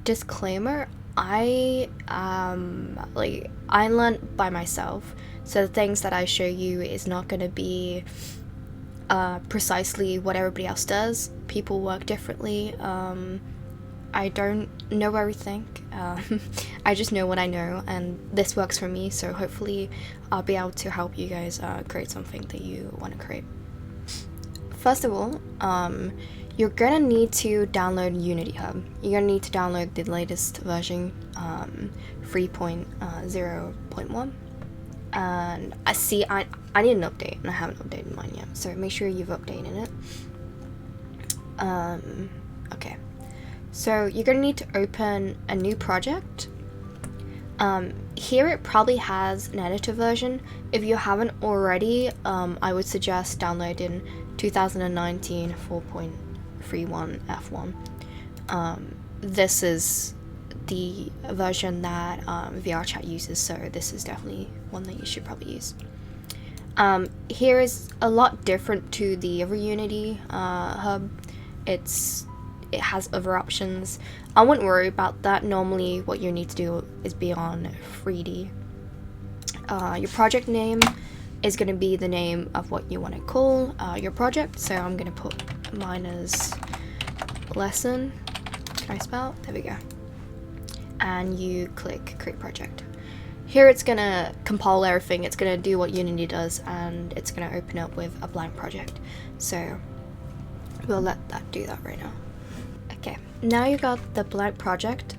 disclaimer, I learned by myself, so the things that I show you is not going to be precisely what everybody else does. People work differently. I don't know everything. I just know what I know, and this works for me, so hopefully I'll be able to help you guys create something that you want to create. First of all, you're gonna need to download Unity Hub. You're gonna need to download the latest version, 3.0.1. And I need an update, and I haven't updated mine yet, so make sure you've updated it. Okay, so you're gonna need to open a new project. Here it probably has an editor version. If you haven't already, I would suggest downloading 2019 4.31 F1. This is the version that VRChat uses, so this is definitely one that you should probably use. Here is a lot different to the other Unity hub. It has other options. I wouldn't worry about that. Normally what you need to do is be on 3D. Your project name is going to be the name of what you want to call your project, so I'm going to put mine as lesson. Can I spell? There we go. And you click create project. Here it's going to compile everything, it's going to do what Unity does, and it's going to open up with a blank project. So we'll let that do that right now. Okay, now you got the blank project.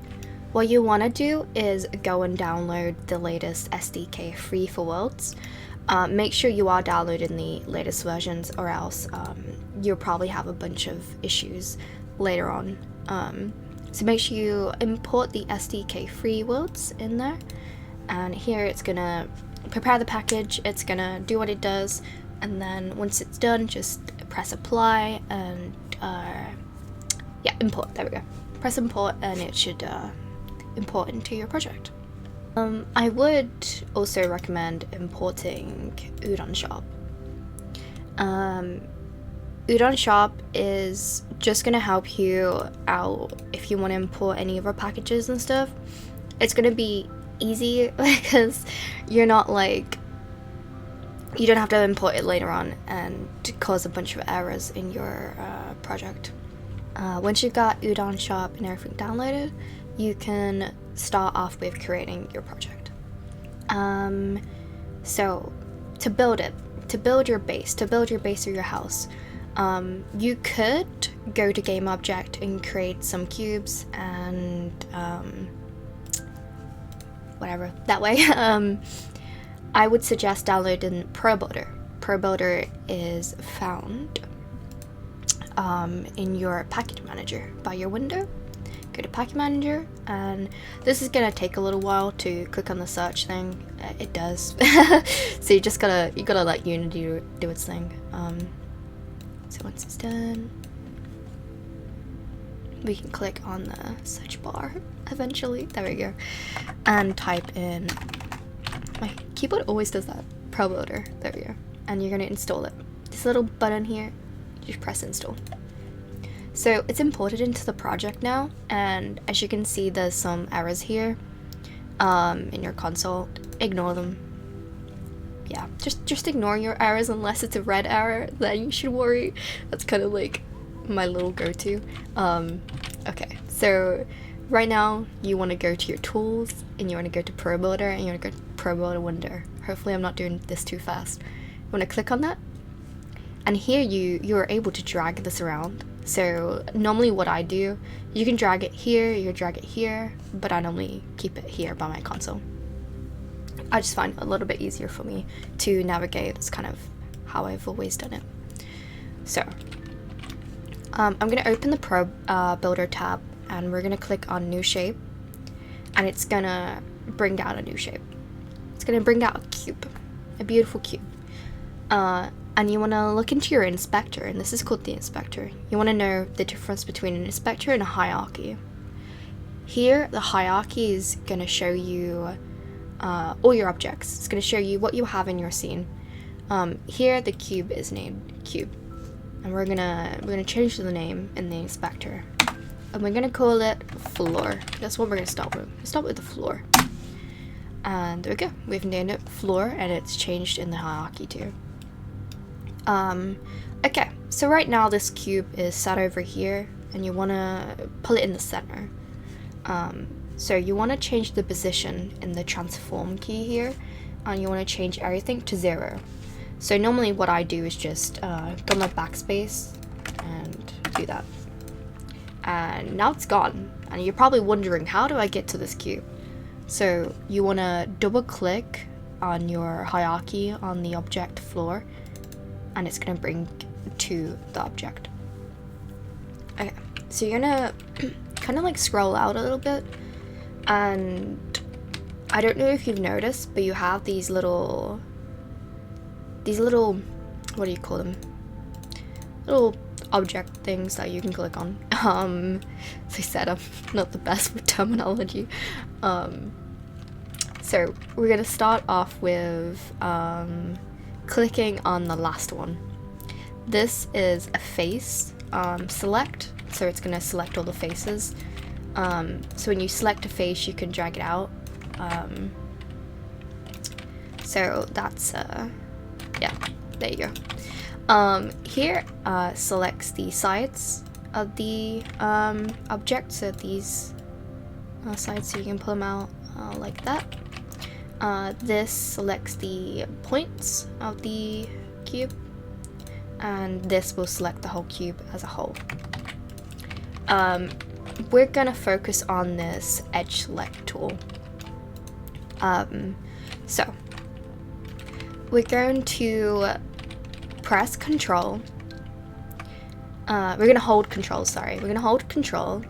What you want to do is go and download the latest SDK free for Worlds. Make sure you are downloading the latest versions, or else you'll probably have a bunch of issues later on. So make sure you import the SDK free Worlds in there, and here it's gonna prepare the package, it's gonna do what it does, and then once it's done, just press apply and yeah, import. There we go. Press import and it should import into your project. I would also recommend importing Udon Shop. Udon Shop is just going to help you out if you want to import any of our packages and stuff. It's going to be easy because you're not like, you don't have to import it later on and cause a bunch of errors in your project. Once you've got Udon Shop and everything downloaded, you can start off with creating your project. So to build your base of your house, you could go to game object and create some cubes and whatever that way. I would suggest downloading Probuilder. Probuilder is found in your package manager by your window. Go to package manager, and this is gonna take a little while to click on the search thing. It does. So you gotta let Unity do its thing. So once it's done, we can click on the search bar eventually. There we go, and type in. My keyboard always does that. Probuilder. There we go. And you're gonna install it. This little button here, you press install. So it's imported into the project now, and as you can see, there's some errors here in your console. Ignore them. Yeah, just ignore your errors unless it's a red error, then you should worry. That's kind of like my little go-to. Okay, so right now you want to go to your tools, and you want to go to Probuilder, and you want to go to Probuilder window. Hopefully I'm not doing this too fast. You want to click on that, and here you are able to drag this around. So normally what I do, you can drag it here, you can drag it here, but I normally keep it here by my console. I just find it a little bit easier for me to navigate. That's kind of how I've always done it. So I'm going to open the Probuilder tab, and we're going to click on new shape, and it's going to bring down a new shape. It's going to bring down a cube, a beautiful cube. And you want to look into your inspector, and this is called the inspector. You want to know the difference between an inspector and a hierarchy. Here, the hierarchy is going to show you all your objects. It's going to show you what you have in your scene. Here, the cube is named cube, and we're gonna change the name in the inspector. and we're gonna call it floor. That's what we're gonna start with. Let's start with the floor. And there we go. We've named it floor, and it's changed in the hierarchy too. Okay, so right now this cube is sat over here, and you wanna pull it in the center. So you wanna change the position in the transform key here, and you wanna change everything to 0. So normally what I do is just go my backspace and do that. And now it's gone, and you're probably wondering, how do I get to this cube? So you want to double click on your hierarchy on the object floor, and it's going to bring to the object. Okay, so you're going to kind of like scroll out a little bit, and I don't know if you've noticed, but you have these little, what do you call them? Little object things that you can click on. As I said, I'm not the best with terminology. So we're gonna start off with clicking on the last one. This is a face select, so it's gonna select all the faces. So when you select a face, you can drag it out. So that's yeah, there you go. Here selects the sides of the object, so these sides, so you can pull them out like that. This selects the points of the cube, and this will select the whole cube as a whole. We're gonna focus on this edge select tool. So we're going to press Control. We're gonna hold Control, sorry. We're gonna hold Control,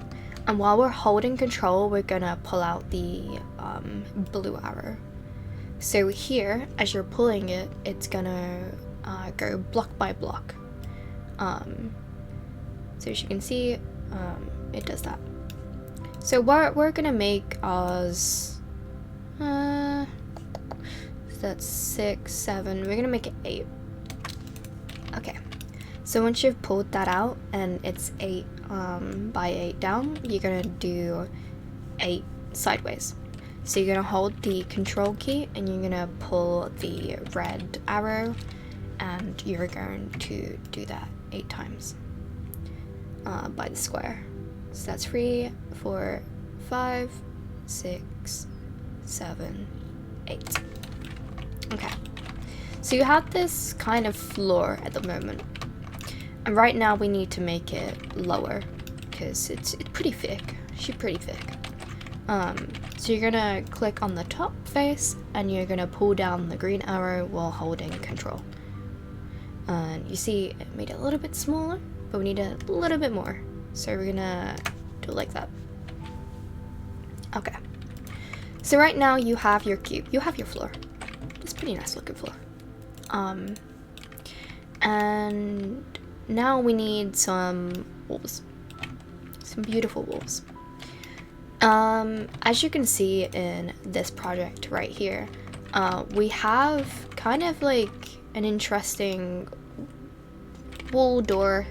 and while we're holding Control, we're gonna pull out the blue arrow. So here, as you're pulling it, it's gonna go block by block. So as you can see, it does that. So we're gonna make ours, that's 6, 7, we're gonna make it 8. Okay, so once you've pulled that out and it's 8 by 8 down, you're gonna do 8 sideways. So you're gonna hold the Control key and you're gonna pull the red arrow, and you're going to do that 8 times by the square. So that's 3, 4, 5, 6, 7, 8. Okay, so you have this kind of floor at the moment, and right now we need to make it lower because it's pretty thick. She's pretty thick. So you're gonna click on the top face, and you're gonna pull down the green arrow while holding Control. And you see it made it a little bit smaller, but we need a little bit more. So we're gonna do it like that. Okay. So right now you have your cube, you have your floor. It's a pretty nice looking floor. And now we need some walls. Some beautiful walls. As you can see in this project right here, we have kind of like an interesting wall door,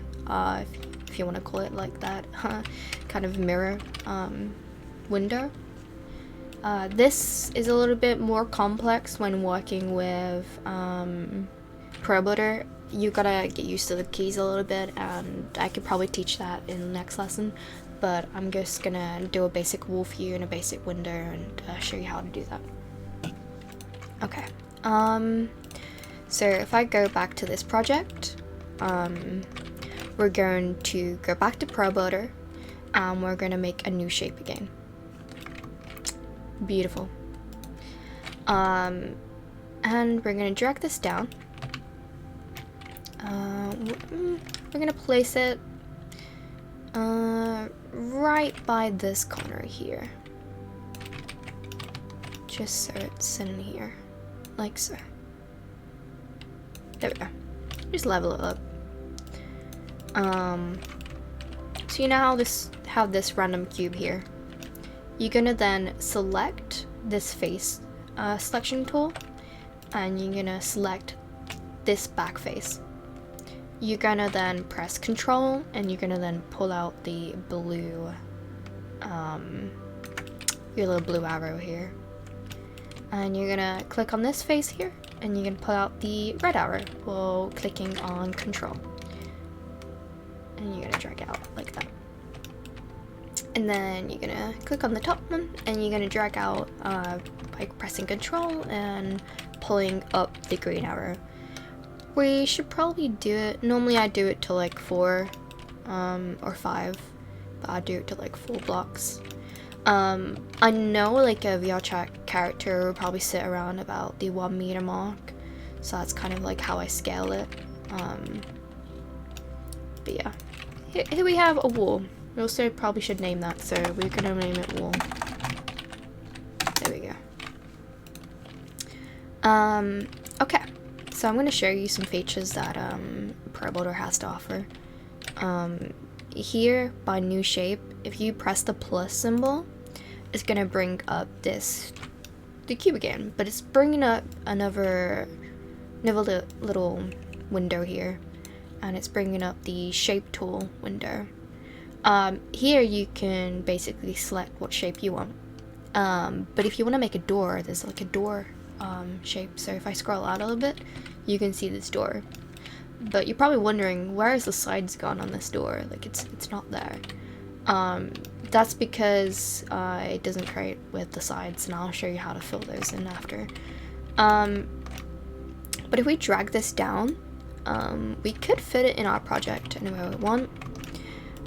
if you want to call it like that, kind of mirror window. This is a little bit more complex when working with Probuilder. You gotta get used to the keys a little bit, and I could probably teach that in the next lesson, but I'm just gonna do a basic wall view and a basic window and show you how to do that. Okay, so if I go back to this project, we're going to go back to Probuilder, and we're gonna make a new shape again. Beautiful. And we're gonna drag this down. We're gonna place it right by this corner here, just so it's in here, like so. There we go. Just level it up. So you now have this random cube here. You're gonna then select this face selection tool, and you're gonna select this back face. you're gonna then press Control, and you're gonna then pull out the blue, your little blue arrow here. And you're gonna click on this face here, and you're gonna pull out the red arrow while clicking on Control. And you're gonna drag it out like that. And then you're gonna click on the top one, and you're gonna drag out by pressing Control and pulling up the green arrow. We should probably do it, normally I do it to like 4 or 5, but I do it to like 4 blocks. I know like a VRChat character will probably sit around about the 1 meter mark, so that's kind of like how I scale it. But yeah, here we have a wall. We also probably should name that, so we're gonna name it wall. There we go. Okay, so I'm gonna show you some features that Probuilder has to offer. Here by new shape, if you press the plus symbol, it's gonna bring up the cube again, but it's bringing up another little window here, and it's bringing up the shape tool window. Here you can basically select what shape you want, but if you want to make a door, there's like a door shape. So if I scroll out a little bit, you can see this door. But you're probably wondering, where is the sides gone on this door? Like it's not there. That's because it doesn't create with the sides, and I'll show you how to fill those in after. But if we drag this down, we could fit it in our project anywhere we want.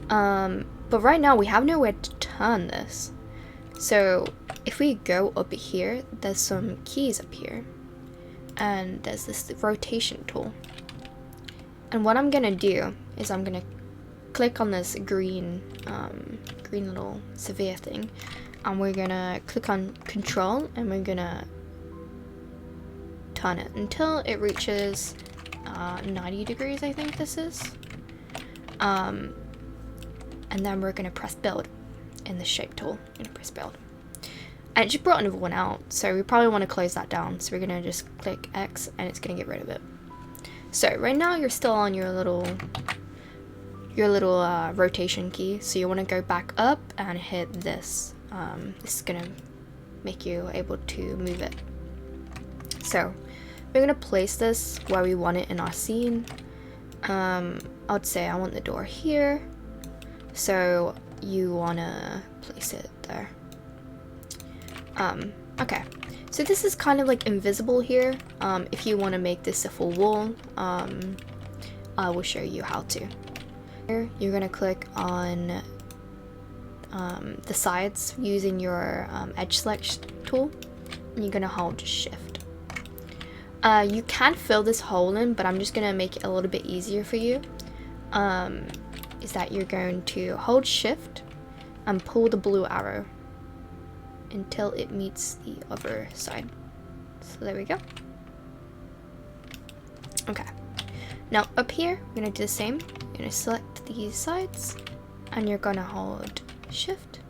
But right now we have nowhere to turn this. So if we go up here, there's some keys up here, and there's this rotation tool. And what I'm gonna do is I'm gonna click on this green little severe thing, and we're gonna click on Control, and we're gonna turn it until it reaches 90 degrees, I think this is. And then we're gonna press Build in the shape tool. We're gonna press Build. And it just brought another one out, so we probably want to close that down. So we're gonna just click X, and it's gonna get rid of it. So right now you're still on your little rotation key. So you want to go back up and hit this. This is gonna make you able to move it. So we're gonna place this where we want it in our scene. I would say I want the door here. So you wanna place it there. Okay, so this is kind of like invisible here. If you want to make this a full wall, I will show you how to. Here, you're gonna click on the sides using your edge select tool, and you're gonna hold Shift. You can fill this hole in, but I'm just gonna make it a little bit easier for you. Is that you're going to hold Shift and pull the blue arrow until it meets the other side. So there we go. Okay. Now up here, we're gonna do the same. You're gonna select these sides, and you're gonna hold Shift,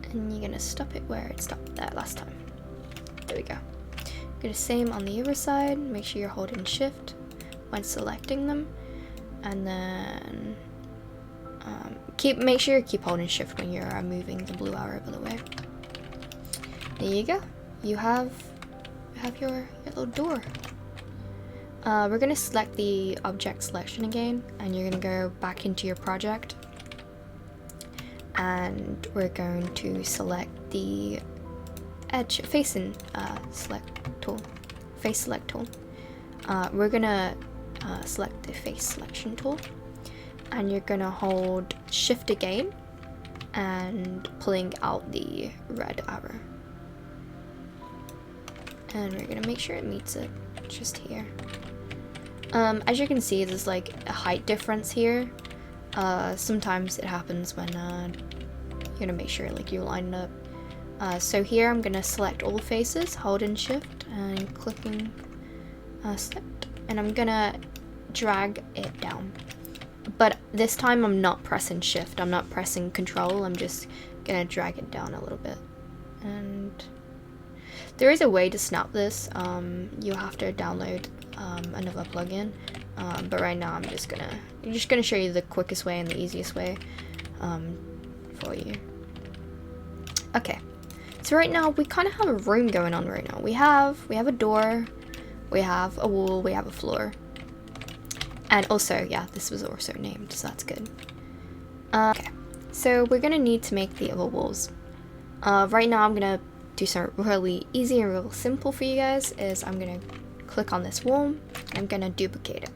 and you're gonna stop it where it stopped there last time. There we go. Do the same on the other side. Make sure you're holding Shift when selecting them, and then make sure you keep holding Shift when you're moving the blue arrow by the way. There you go. You have your little door. We're gonna select the object selection again, and you're gonna go back into your project, and we're going to select the edge facing select tool, face select tool. We're gonna select the face selection tool, and you're gonna hold Shift again and pulling out the red arrow, and we're gonna make sure it meets it just here. As you can see, there's like a height difference here. Sometimes it happens when you're gonna make sure like you line it up. So here I'm gonna select all faces, holding Shift and clicking select, and I'm gonna drag it down. But this time I'm not pressing Shift, I'm not pressing Control, I'm just gonna drag it down a little bit. And there is a way to snap this. You'll have to download another plugin, but right now I'm just gonna show you the quickest way and the easiest way for you. Okay, so right now we kind of have a room going on right now. We have a door, we have a wall, we have a floor, and also, yeah, this was also named, so that's good. Okay, so we're gonna need to make the other walls. Right now I'm gonna do something really easy and real simple for you guys. Is I'm gonna click on this wall and I'm gonna duplicate it.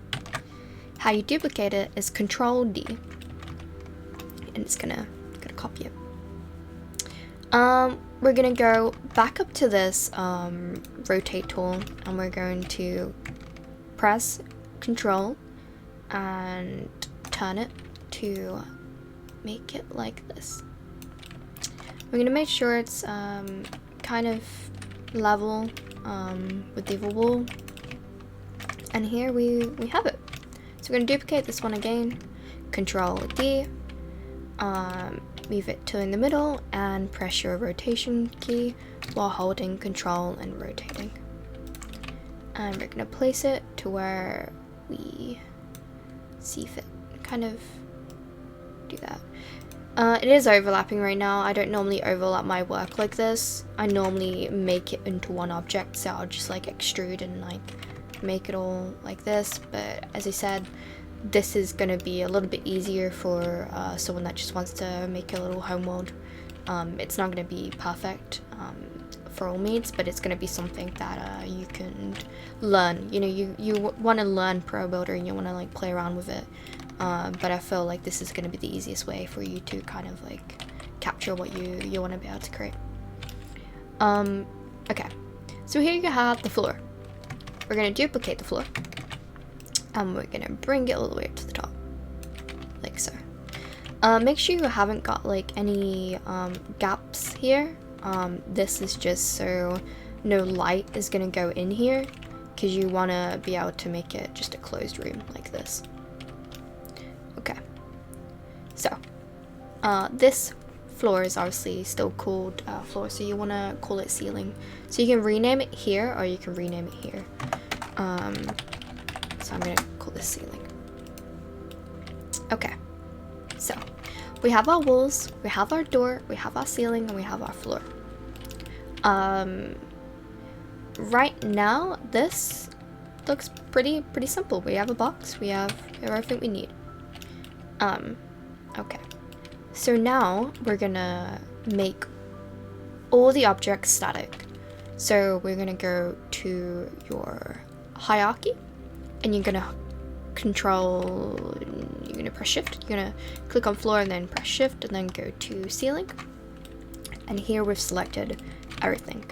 How you duplicate it is Control D, and it's gonna copy it. We're gonna go back up to this rotate tool, and we're going to press Control and turn it to make it like this. We're gonna make sure it's kind of level with the other wall, and here we have it. So we're gonna duplicate this one again, Control D, move it to in the middle, and press your rotation key while holding Control and rotating. And we're gonna place it to where we see fit. Kind of do that. It is overlapping right now. I don't normally overlap my work like this. I normally make it into one object, so I'll just like extrude and like make it all like this. But as I said, this is gonna be a little bit easier for someone that just wants to make a little home world. It's not gonna be perfect for all means, but it's gonna be something that you can learn. You know, you want to learn Probuilder and you want to like play around with it. But I feel like this is going to be the easiest way for you to kind of like capture what you want to be able to create. Okay, so here you have the floor. We're going to duplicate the floor, and we're going to bring it all the way up to the top, like so. Make sure you haven't got like any gaps here. This is just so no light is going to go in here, because you want to be able to make it just a closed room like this. Okay, so this floor is obviously still called floor, so you want to call it ceiling. So you can rename it here, or you can rename it here. So I'm going to call this ceiling. Okay, so we have our walls, we have our door, we have our ceiling, and we have our floor. Right now, this looks pretty simple. We have a box, we have everything we need. Okay, so now we're gonna make all the objects static. So we're gonna go to your hierarchy, and you're gonna you're gonna press shift, you're gonna click on floor and then press shift and then go to ceiling. And here we've selected everything.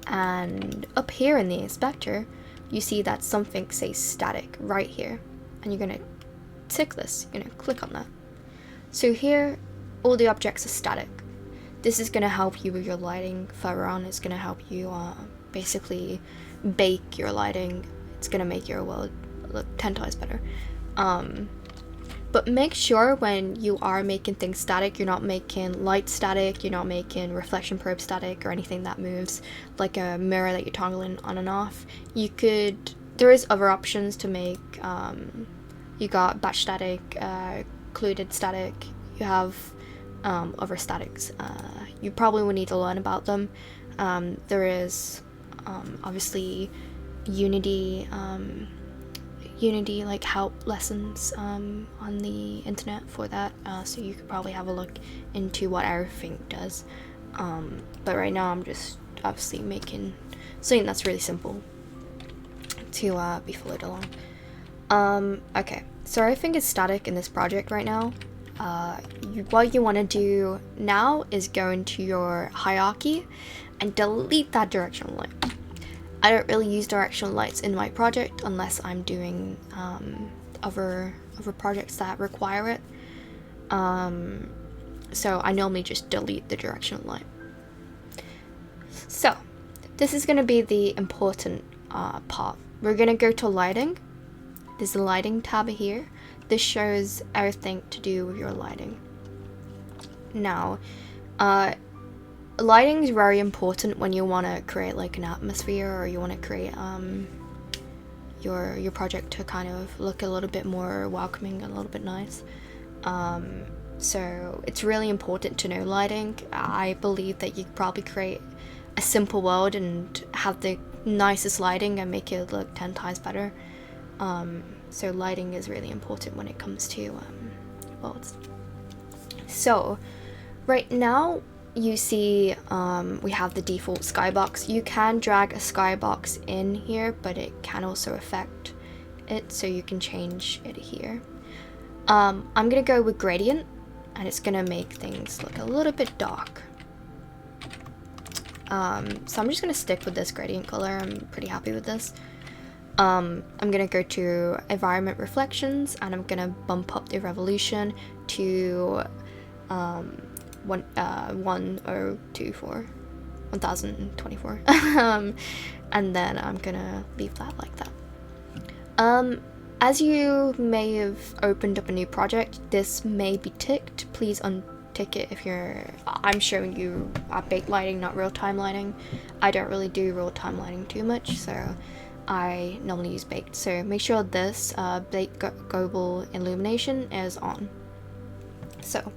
And up here in the inspector, you see that something says static right here. And you're gonna tick this, you're gonna click on that. So here, all the objects are static. This is gonna help you with your lighting further on. It's gonna help you basically bake your lighting. It's gonna make your world look 10 times better. But make sure when you are making things static, you're not making light static, you're not making reflection probe static or anything that moves, like a mirror that you're toggling on and off. There is other options to make, you got batch static, occluded static, you have other statics. You probably will need to learn about them. There is obviously Unity like help lessons on the internet for that, so you could probably have a look into what everything does. But right now I'm just obviously making something that's really simple to be followed along. Okay, so everything is static in this project right now. What you want to do now is go into your hierarchy and delete that directional light. I don't really use directional lights in my project unless I'm doing other projects that require it. So I normally just delete the directional light. So this is going to be the important part. We're going to go to lighting. There's a lighting tab here. This shows everything to do with your lighting. Now, lighting is very important when you want to create like an atmosphere, or you want to create your project to kind of look a little bit more welcoming and a little bit nice. So it's really important to know lighting. I believe that you could probably create a simple world and have the nicest lighting and make it look 10 times better. So lighting is really important when it comes to worlds. So right now you see we have the default skybox. You can drag a skybox in here, but it can also affect it, so you can change it here. I'm gonna go with gradient, and it's gonna make things look a little bit dark. So I'm just gonna stick with this gradient color. I'm pretty happy with this. I'm gonna go to environment reflections, and I'm gonna bump up the revolution to 1024. And then I'm gonna leave that like that. As you may have opened up a new project, this may be ticked. Please untick it if I'm showing you baked lighting, not real-time lighting. I don't really do real-time lighting too much, so I normally use baked. So make sure this baked global illumination is on. So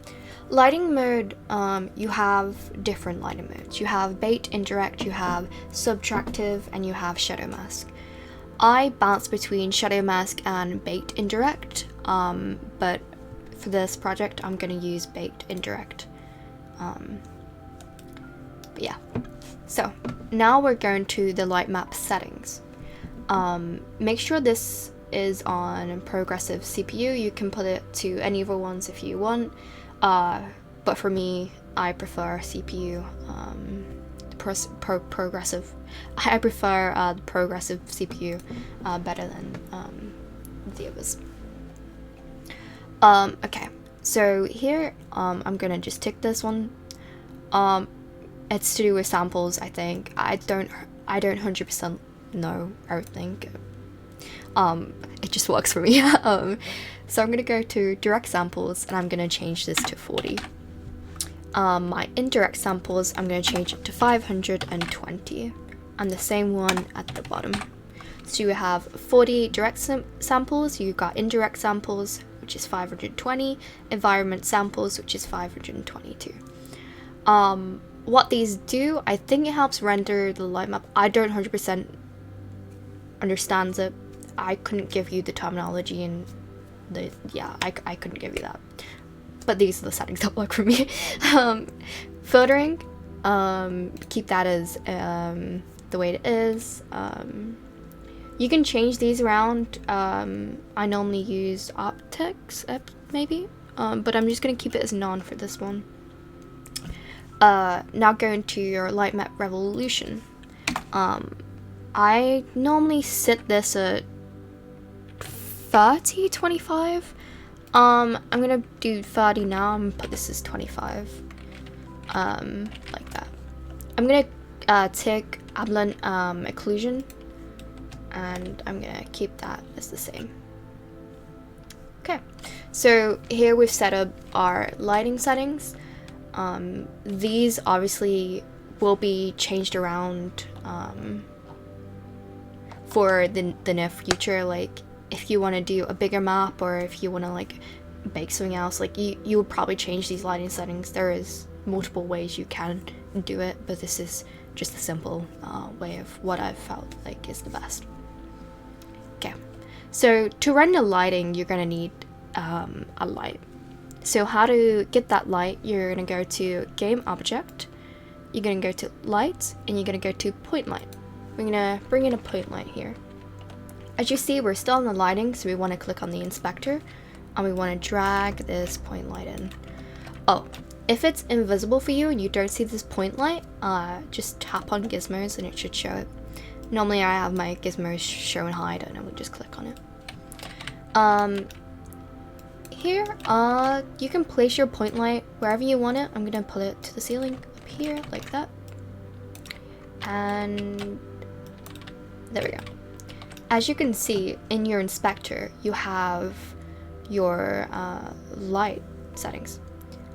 lighting mode, you have different lighting modes. You have baked, indirect, you have subtractive, and you have shadow mask. I bounce between shadow mask and baked indirect, but for this project I'm going to use baked indirect. But yeah, so now we're going to the light map settings. Make sure this is on progressive CPU. You can put it to any other ones if you want, but for me, I prefer CPU. Progressive. I prefer the progressive CPU better than the others. Okay, so here I'm gonna just tick this one. It's to do with samples. I think I don't 100% know everything. It just works for me. So I'm gonna go to direct samples, and I'm gonna change this to 40. My indirect samples, I'm going to change it to 520, and the same one at the bottom. So you have 40 direct samples, you got indirect samples, which is 520, environment samples, which is 522. What these do, I think it helps render the light map. I don't 100% understand it. I couldn't give you the terminology and I couldn't give you that. But these are the settings that work for me. Filtering, keep that as the way it is. You can change these around. I normally use optics, maybe, but I'm just gonna keep it as none for this one. Now go into your light map revolution. I normally set this at 30-25. I'm gonna do 30 now. I'm gonna put this as 25. Like that. I'm gonna tick ambient occlusion, and I'm gonna keep that as the same. Okay, so here we've set up our lighting settings. These obviously will be changed around for the near future. Like, if you want to do a bigger map, or if you want to like bake something else, like you would probably change these lighting settings. There is multiple ways you can do it, but this is just a simple way of what I've felt like is the best. Okay, so to render lighting, you're gonna need a light. So how to get that light, you're gonna go to game object, you're gonna go to light, and you're gonna go to point light. We're gonna bring in a point light here. As you see, we're still on the lighting, so we want to click on the inspector, and we want to drag this point light in. Oh, if it's invisible for you and you don't see this point light, just tap on gizmos and it should show it. Normally I have my gizmos show and hide, and I would just click on it. Here, you can place your point light wherever you want it. I'm gonna put it to the ceiling up here, like that. And there we go. As you can see in your inspector, you have your light settings.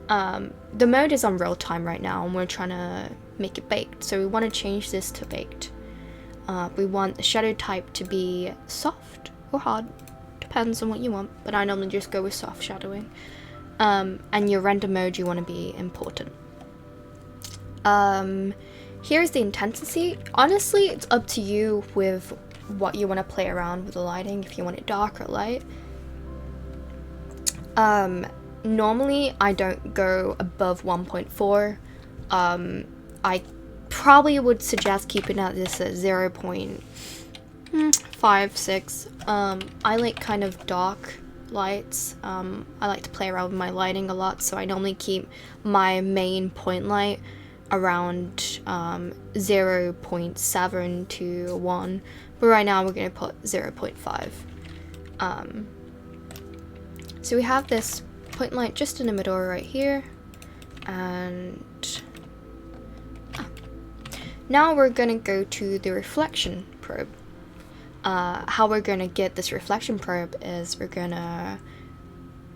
The mode is on real time right now, and we're trying to make it baked, so we want to change this to baked. we want the shadow type to be soft or hard, depends on what you want, but I normally just go with soft shadowing. And your render mode you want to be important. Here's the intensity. Honestly, it's up to you with what you want to play around with the lighting, if you want it dark or light. Normally I don't go above 1.4. I probably would suggest keeping at this at 0.56. I like kind of dark lights. I like to play around with my lighting a lot, so I normally keep my main point light around 0.7 to 1, but right now we're going to put 0.5. So we have this point light just in the middle right here, and now we're going to go to the reflection probe. How we're going to get this reflection probe is we're gonna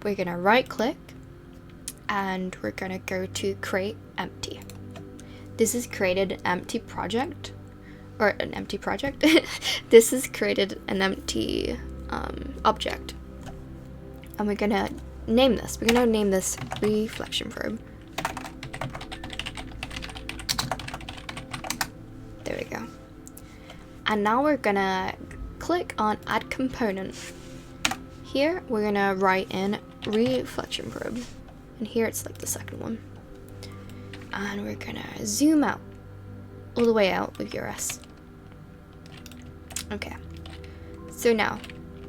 right click and we're gonna go to create empty. This has created an empty project, or an empty project. This has created an empty object, and we're gonna name this. We're gonna name this reflection probe. There we go. And now we're gonna click on add component. Here we're gonna write in reflection probe, and here it's like the second one. And we're gonna zoom out, all the way out with your S. Okay, so now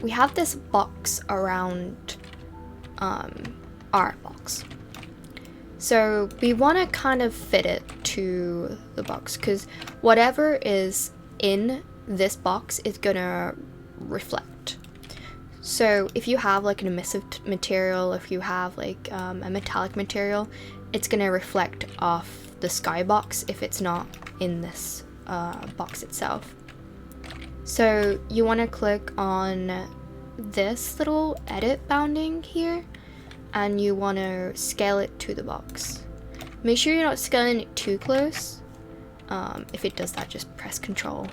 we have this box around our box. So we want to kind of fit it to the box, because whatever is in this box is gonna reflect. So if you have like an emissive material, if you have like a metallic material, it's gonna reflect off the skybox if it's not in this box itself. So you want to click on this little edit bounding here, and you want to scale it to the box. Make sure you're not scaling it too close. If it does that, just press Control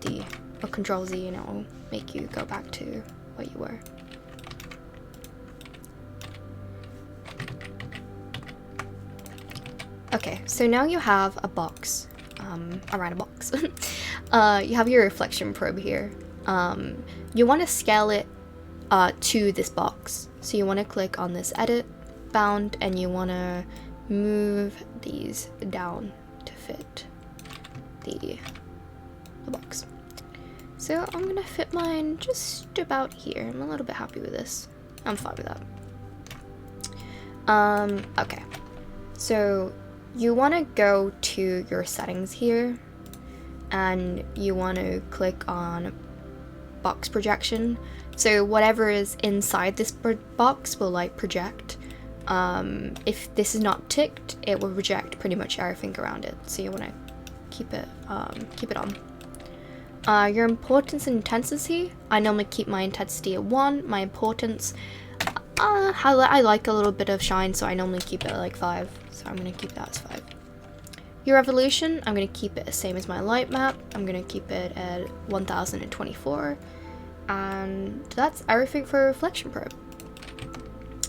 D or Control Z, and it will make you go back to what you were. Okay, so now you have a box, around a box. You have your reflection probe here. You want to scale it to this box. So you want to click on this edit bound, and you want to move these down to fit the box. So I'm gonna fit mine just about here. I'm a little bit happy with this. I'm fine with that. Okay, so you want to go to your settings here, and you want to click on box projection. So whatever is inside this box will like project. If this is not ticked, it will reject pretty much everything around it. So you want to keep it on. Your importance and intensity, I normally keep my intensity at 1. My importance, I like a little bit of shine, so I normally keep it at like 5. So I'm going to keep that as 5. Your revolution, I'm going to keep it the same as my light map. I'm going to keep it at 1024. And that's everything for reflection probe.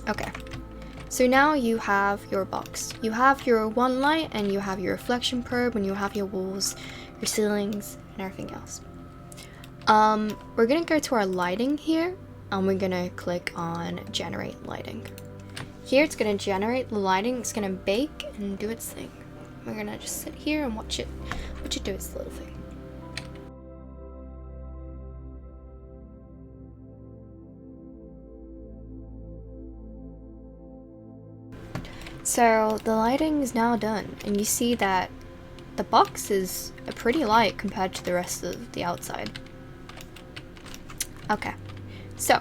Okay, so now you have your box. You have your one light, and you have your reflection probe, and you have your walls, your ceilings, and everything else. We're gonna go to our lighting here, and we're gonna click on generate lighting. Here it's gonna generate the lighting. It's gonna bake and do its thing. We're gonna just sit here and watch it do its little thing. So the lighting is now done, and you see that the box is a pretty light compared to the rest of the outside. Okay, so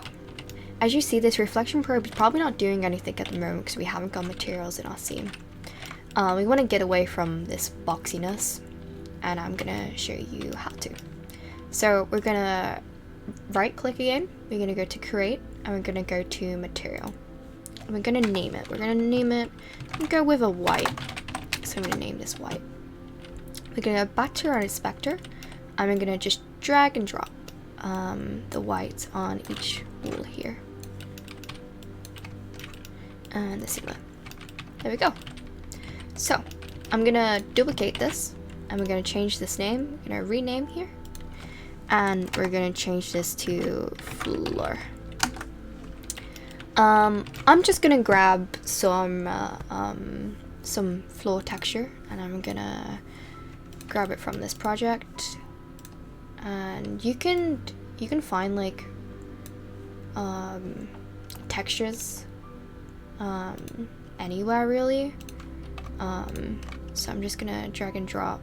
as you see, this reflection probe is probably not doing anything at the moment because we haven't got materials in our scene. We want to get away from this boxiness, and I'm gonna show you how to. So we're gonna right click again, we're gonna go to create, and we're gonna go to material. We're gonna name it. We're gonna name it and go with a white. So I'm gonna name this white. We're gonna go back to our inspector, I'm gonna just drag and drop the whites on each wall here. And the sealer. There we go. So, I'm gonna duplicate this, and we're gonna change this name. We're gonna rename here, and we're gonna change this to floor. I'm just gonna grab some floor texture, and I'm gonna grab it from this project. And you can find like textures anywhere really. So I'm just gonna drag and drop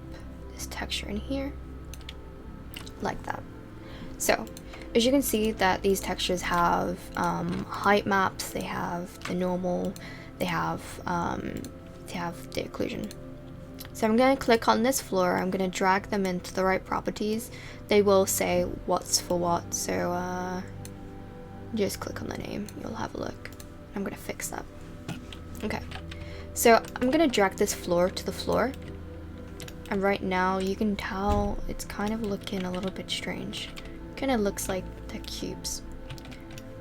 this texture in here like that. So as you can see that these textures have height maps, they have the normal, they have the occlusion. So I'm going to click on this floor, I'm going to drag them into the right properties. They will say what's for what, so just click on the name, you'll have a look. I'm going to fix that. Okay, so I'm going to drag this floor to the floor, and right now you can tell it's kind of looking a little bit strange. Kind of looks like the cubes.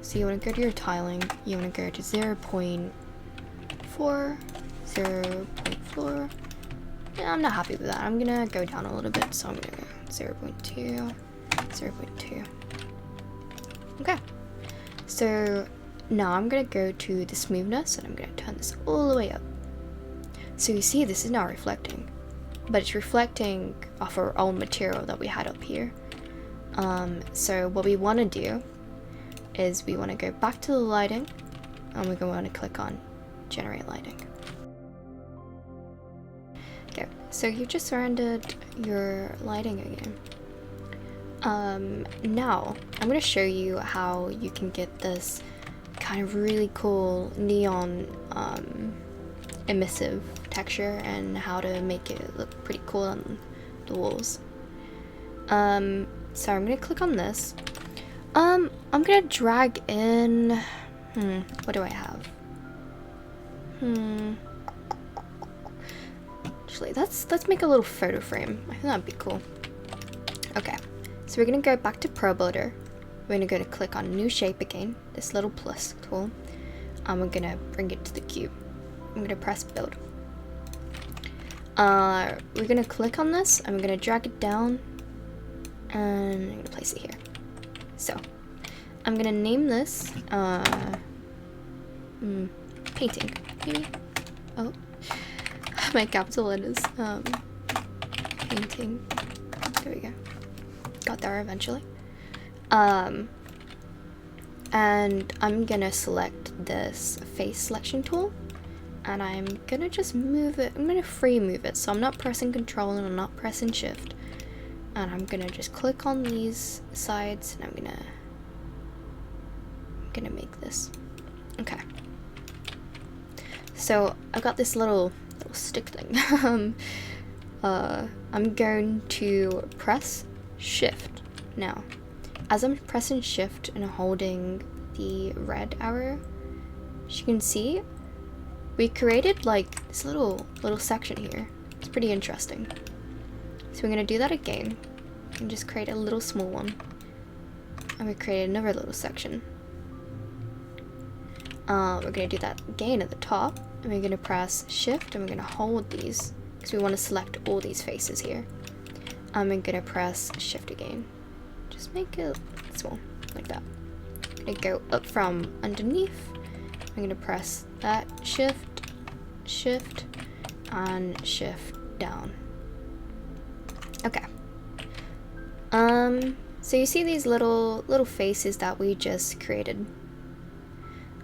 So you want to go to your tiling, you want to go to 0.4, 0.4. Yeah, I'm not happy with that. I'm gonna go down a little bit, so I'm gonna go 0.2, 0.2. Okay, so now I'm gonna go to the smoothness, and I'm gonna turn this all the way up. So you see this is now reflecting, but it's reflecting off our own material that we had up here. So what we want to do is we want to go back to the lighting, and we're going to want to click on generate lighting. Okay, so you've just rendered your lighting again. Now I'm going to show you how you can get this kind of really cool neon emissive texture, and how to make it look pretty cool on the walls. So I'm gonna click on this. I'm gonna drag in, what do I have? Actually, let's make a little photo frame. I think that'd be cool. Okay, so we're gonna go back to Probuilder. We're gonna click on new shape again, this little plus tool, and we're gonna bring it to the cube. I'm gonna press build. We're gonna click on this, and we're gonna drag it down, and I'm gonna place it here. So I'm gonna name this painting, maybe. Oh, my capital letters. Painting. There we go. Got there eventually. And I'm gonna select this face selection tool, and I'm gonna just move it. I'm gonna free move it, so I'm not pressing Control and I'm not pressing Shift. And I'm gonna just click on these sides, and I'm gonna make this. Okay. So I got this little stick thing. I'm going to press Shift now. As I'm pressing Shift and holding the red arrow, as you can see, we created like this little section here. It's pretty interesting. So we're gonna do that again, and just create a little small one, and we create another little section. We're gonna do that again at the top, and we're gonna press Shift, and we're gonna hold these because we want to select all these faces here. And we're gonna press Shift again. Just make it small, like that. I'm gonna go up from underneath. I'm gonna press that Shift, Shift, and Shift down. Okay. So you see these little faces that we just created.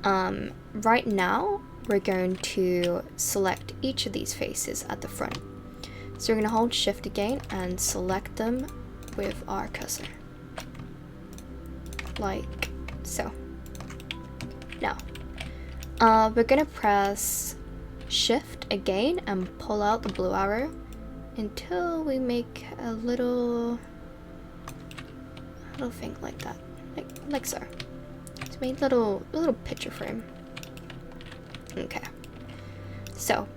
Right now we're going to select each of these faces at the front. So we're going to hold Shift again and select them with our cursor. Like so. Now, we're going to press Shift again and pull out the blue arrow until we make a little thing like that, like so. So make little picture frame. Okay. So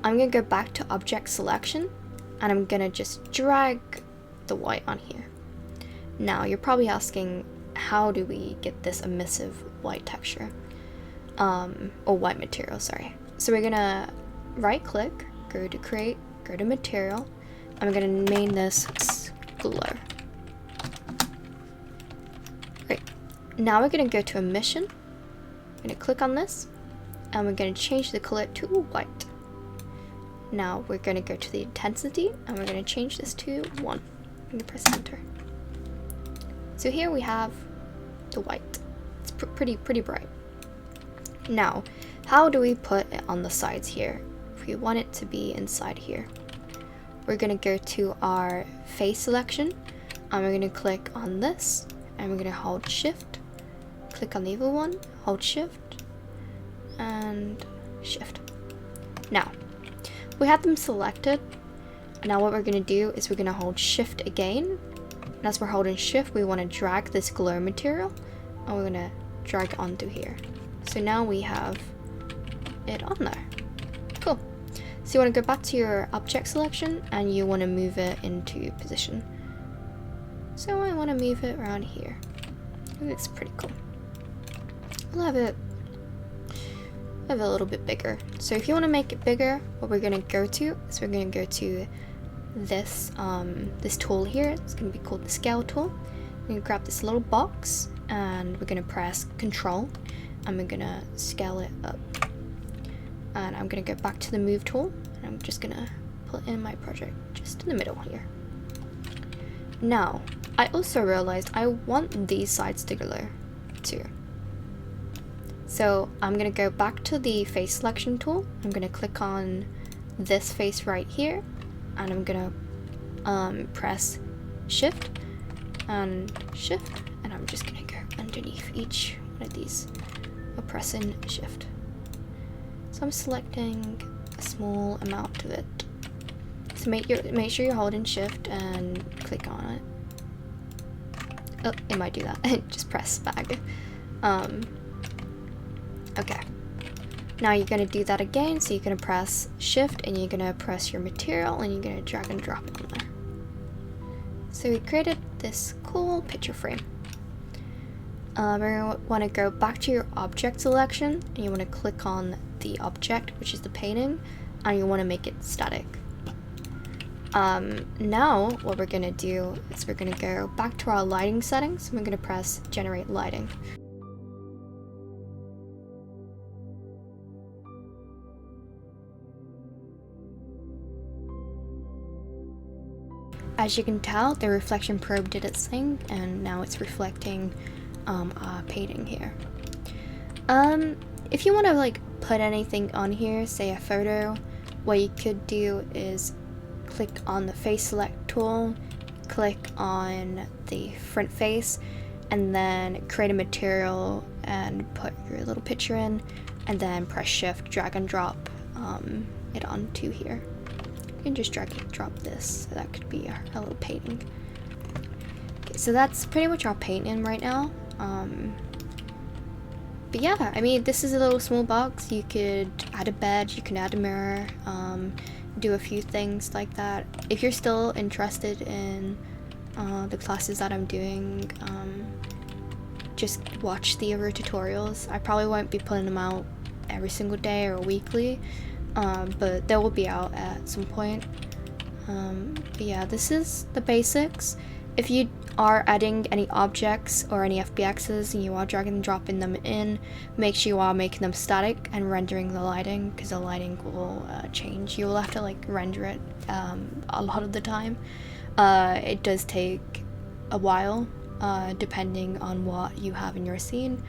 I'm gonna go back to object selection, and I'm gonna just drag the white on here. Now you're probably asking, how do we get this emissive white texture? Or white material, sorry. So we're gonna right click, go to create, go to material, and we're gonna name this glow. Great. Now we're gonna go to emission, we're gonna click on this, and we're gonna change the color to white. Now we're gonna go to the intensity, and we're gonna change this to 1. I'm gonna press enter. So here we have the white. It's pretty bright. Now, how do we put it on the sides here? If we want it to be inside here, we're gonna go to our face selection, and we're gonna click on this, and we're gonna hold shift, click on the other one, hold shift, and shift. Now, we have them selected. Now what we're gonna do is we're gonna hold shift again, and as we're holding shift, we wanna drag this glow material, and we're gonna drag it onto here. So now we have it on there. Cool. So you want to go back to your object selection and you want to move it into position. So I want to move it around here. It looks pretty cool. I'll have it a little bit bigger. So if you want to make it bigger, what we're going to go to is we're going to go to this this tool here. It's going to be called the scale tool. We're going to grab this little box and we're going to press Control. And we're gonna scale it up, and I'm gonna go back to the move tool, and I'm just gonna put in my project just in the middle here. Now I also realized I want these sides to glow too, so I'm gonna go back to the face selection tool. I'm gonna click on this face right here, and I'm gonna press shift, and I'm just gonna go underneath each one of these. Pressing shift. So I'm selecting a small amount of it. So make sure you're holding shift and click on it. Oh, it might do that. Just press back. Okay. Now you're gonna do that again. So you're gonna press shift and you're gonna press your material and you're gonna drag and drop it on there. So we created this cool picture frame. We're going to want to go back to your object selection, and you want to click on the object, which is the painting, and you want to make it static. Now what we're going to do is we're going to go back to our lighting settings, and we're going to press generate lighting. As you can tell, the reflection probe did its thing, and now it's reflecting painting here. If you want to like put anything on here, say a photo, what you could do is click on the face select tool, click on the front face, and then create a material and put your little picture in, and then press shift, drag and drop it onto here. You can just drag and drop this, so that could be a little painting. Okay, so that's pretty much our painting right now. But yeah, I mean, this is a little small box. You could add a bed, you can add a mirror, do a few things like that. If you're still interested in the classes that I'm doing, just watch the other tutorials. I probably won't be putting them out every single day or weekly, but they will be out at some point. But yeah, this is the basics. If you are adding any objects or any FBXs and you are dragging and dropping them in, make sure you are making them static and rendering the lighting, because the lighting will change. You will have to like render it a lot of the time. It does take a while depending on what you have in your scene.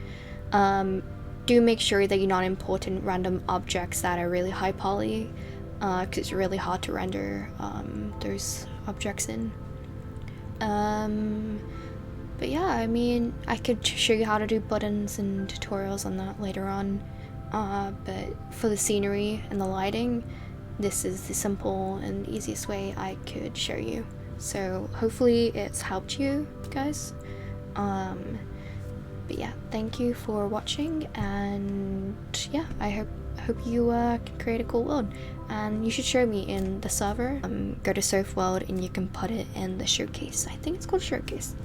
Do make sure that you're not importing random objects that are really high poly, because it's really hard to render those objects in. But yeah, I mean, I could show you how to do buttons and tutorials on that later on, but for the scenery and the lighting, this is the simple and easiest way I could show you. So hopefully it's helped you guys. But yeah, thank you for watching, and yeah, I hope hope you can create a cool world. And you should show me in the server. Go to Surf World and you can put it in the showcase. I think it's called showcase.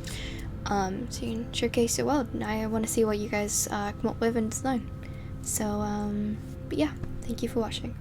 So you can showcase your world. And I want to see what you guys come up with in design. So, but yeah, thank you for watching.